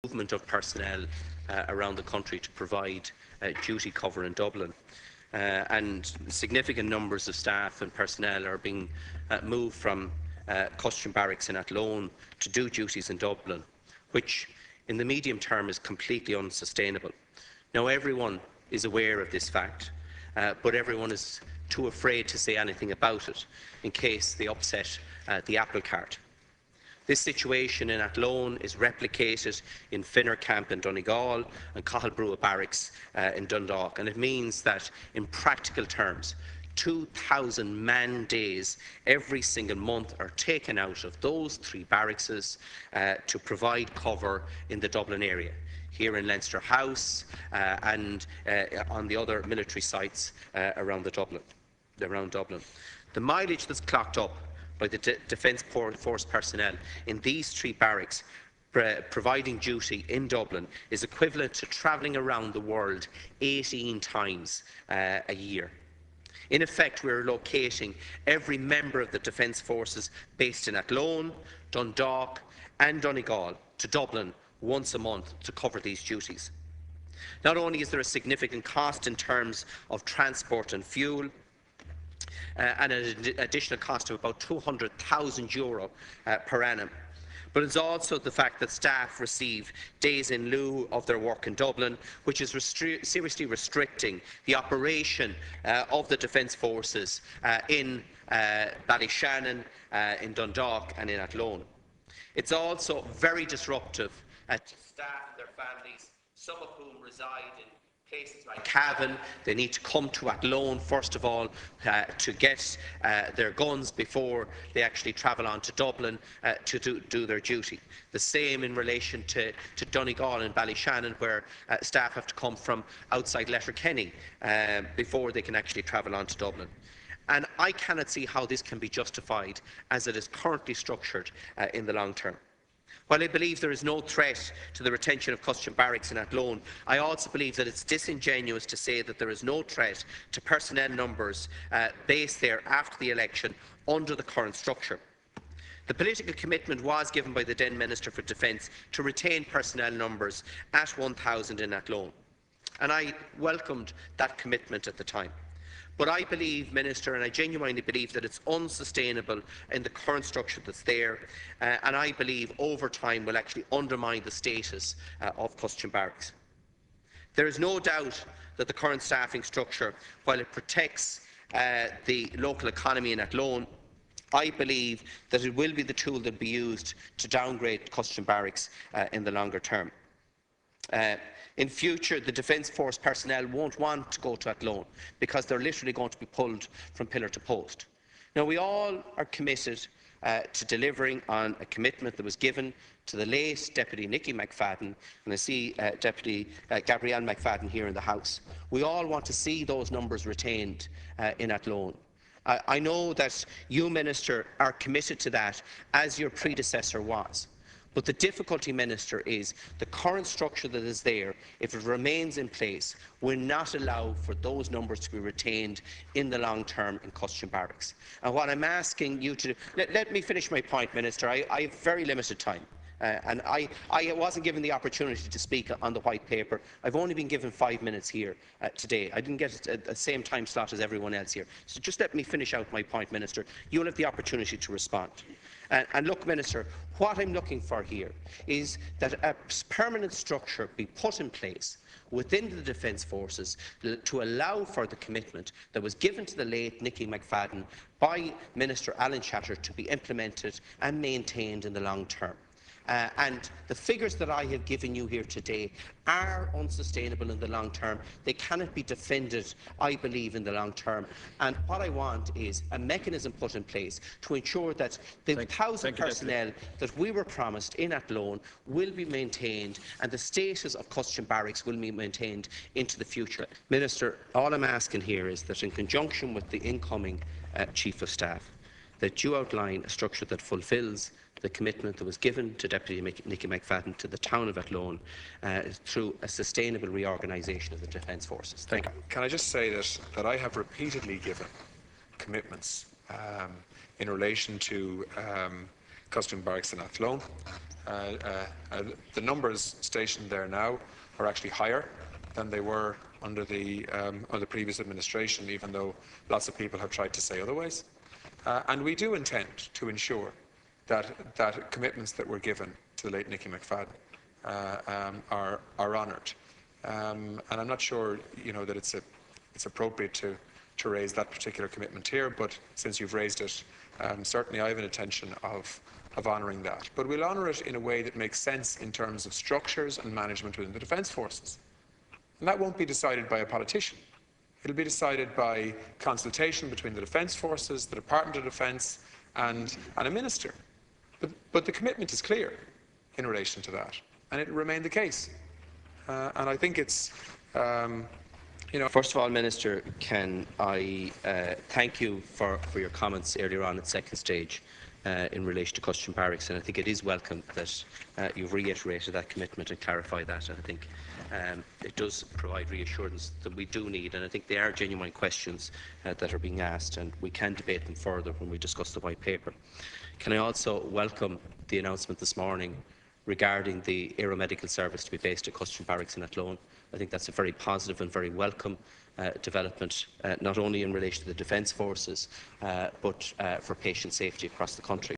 movement of personnel around the country to provide duty cover in Dublin. And significant numbers of staff and personnel are being moved from Custume Barracks in Athlone to do duties in Dublin, which in the medium term is completely unsustainable. Now, everyone is aware of this fact, but everyone is too afraid to say anything about it in case they upset the apple cart. This situation in Athlone is replicated in Finner Camp in Donegal and Custume Barracks in Dundalk, and it means that in practical terms 2,000 man days every single month are taken out of those three barracks to provide cover in the Dublin area, here in Leinster House and on the other military sites around Dublin. The mileage that's clocked up by the Defence Force personnel in these three barracks providing duty in Dublin is equivalent to travelling around the world 18 times a year. In effect, we are locating every member of the Defence Forces based in Athlone, Dundalk and Donegal to Dublin once a month to cover these duties. Not only is there a significant cost in terms of transport and fuel, and an additional cost of about €200,000 per annum, but it's also the fact that staff receive days in lieu of their work in Dublin, which is seriously restricting the operation of the Defence Forces in Ballyshannon, in Dundalk and in Athlone. It's also very disruptive to staff and their families, some of whom reside in places like Cavan. They need to come to Athlone first of all to get their guns before they actually travel on to Dublin to do their duty. The same in relation to Donegal and Ballyshannon, where staff have to come from outside Letterkenny before they can actually travel on to Dublin. And I cannot see how this can be justified as it is currently structured in the long term. While I believe there is no threat to the retention of Custume Barracks in Athlone, I also believe that it's disingenuous to say that there is no threat to personnel numbers based there after the election under the current structure. The political commitment was given by the then Minister for Defence to retain personnel numbers at 1,000 in Athlone, and I welcomed that commitment at the time. But I believe, Minister, and I genuinely believe that it's unsustainable in the current structure that's there, and I believe over time will actually undermine the status of Custume Barracks. There is no doubt that the current staffing structure, while it protects the local economy in Athlone, I believe that it will be the tool that will be used to downgrade Custume Barracks in the longer term. In future, the Defence Force personnel won't want to go to Athlone because they're literally going to be pulled from pillar to post. Now, we all are committed to delivering on a commitment that was given to the late Deputy Nicky McFadden, and I see Deputy Gabrielle McFadden here in the House. We all want to see those numbers retained in Athlone. I know that you, Minister, are committed to that, as your predecessor was. But the difficulty, Minister, is the current structure that is there, if it remains in place, will not allow for those numbers to be retained in the long term in Custume Barracks. And what I'm asking you to do, let me finish my point, Minister. I have very limited time. And I wasn't given the opportunity to speak on the white paper. I've only been given 5 minutes here today. I didn't get the same time slot as everyone else here. So just let me finish out my point, Minister. You'll have the opportunity to respond. And look, Minister, what I'm looking for here is that a permanent structure be put in place within the Defence Forces to allow for the commitment that was given to the late Nicky McFadden by Minister Alan Shatter to be implemented and maintained in the long term. And the figures that I have given you here today are unsustainable in the long term. They cannot be defended, I believe, in the long term. And what I want is a mechanism put in place to ensure that the 1,000 personnel that we were promised in Athlone will be maintained and the status of Custume Barracks will be maintained into the future. Minister, all I'm asking here is that in conjunction with the incoming Chief of Staff, that you outline a structure that fulfils the commitment that was given to Deputy Nicky McFadden to the town of Athlone through a sustainable reorganisation of the Defence Forces. Thank you. Can I just say that I have repeatedly given commitments in relation to Custume Barracks in Athlone. The numbers stationed there now are actually higher than they were under the previous administration, even though lots of people have tried to say otherwise. And we do intend to ensure that commitments that were given to the late Nicky McFadden are honoured. And I'm not sure, that it's appropriate to raise that particular commitment here, but since you've raised it, certainly I have an intention of honouring that. But we'll honour it in a way that makes sense in terms of structures and management within the Defence Forces. And that won't be decided by a politician. It'll be decided by consultation between the Defence Forces, the Department of Defence and a minister. But the commitment is clear in relation to that, and it will remain the case. And I think it's, First of all, Minister, can I thank you for your comments earlier on at second stage in relation to Custume Barracks, and I think it is welcome that you've reiterated that commitment and clarified that. And I think it does provide reassurance that we do need, and I think they are genuine questions that are being asked, and we can debate them further when we discuss the white paper. Can I also welcome the announcement this morning regarding the aeromedical service to be based at Custume Barracks in Athlone? I think that's a very positive and very welcome development, not only in relation to the Defence Forces, but for patient safety across the country.